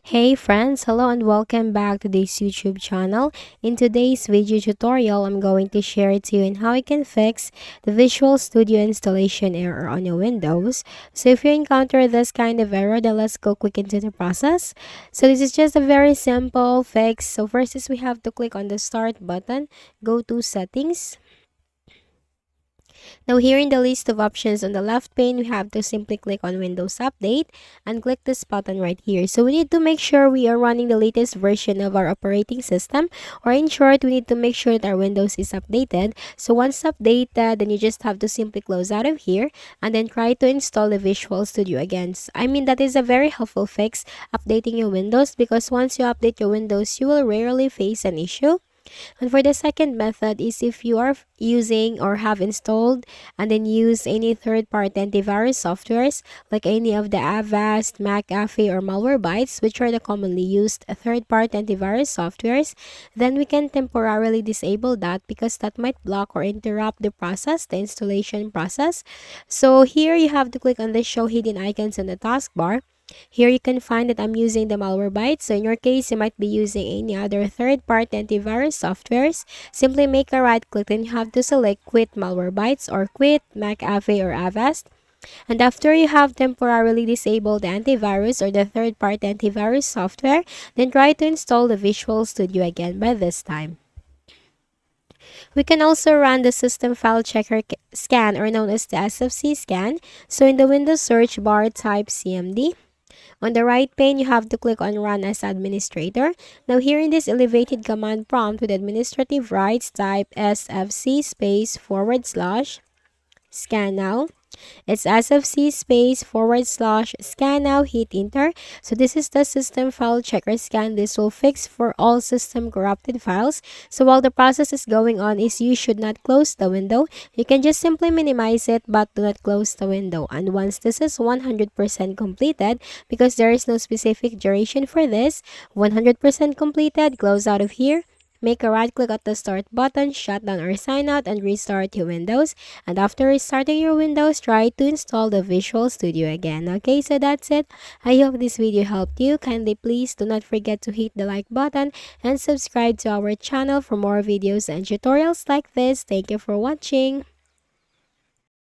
Hey friends, hello and welcome back to this YouTube channel. In today's video tutorial, I'm going to share to you on how you can fix the Visual Studio installation error on your Windows. So if you encounter this kind of error, then let's go quick into the process. So this is just a very simple fix. So first is we have to click on the Start button, go to Settings. Now here in the list of options on the left pane, we have to simply click on Windows Update and click this button right here. So we need to make sure we are running the latest version of our operating system, or in short, we need to make sure that our Windows is updated. So once updated, then you just have to simply close out of here and then try to install the Visual Studio again. I mean, that is a very helpful fix, updating your Windows, because once you update your Windows, you will rarely face an issue. And for the second method is if you are using or have installed and then use any third-party antivirus softwares like any of the Avast, McAfee, or Malwarebytes, which are the commonly used third-party antivirus softwares, then we can temporarily disable that because that might block or interrupt the installation process. So here you have to click on the show hidden icons on the taskbar. Here you can find that I'm using the Malwarebytes. So in your case, you might be using any other third-party antivirus softwares. Simply make a right click, then you have to select Quit Malwarebytes or Quit McAfee or Avast. And after you have temporarily disabled the antivirus or the third-party antivirus software, then try to install the Visual Studio again by this time. We can also run the System File Checker Scan, or known as the SFC Scan. So in the Windows search bar, type CMD. On the right pane, you have to click on Run as Administrator. Now here in this elevated command prompt with administrative rights, type SFC /scan now. It's SFC /scan now, hit enter. So this is the System File Checker Scan. This will fix for all system corrupted files. So while the process is going on, you should not close the window. You can just simply minimize it, but do not close the window. And once this is 100% completed, because there is no specific duration for this, 100% completed, close out of here. Make a right click at the Start button, shut down or sign out, and restart your Windows. And after restarting your Windows, try to install the Visual Studio again. Okay, so that's it. I hope this video helped you. Kindly please do not forget to hit the like button and subscribe to our channel for more videos and tutorials like this. Thank you for watching.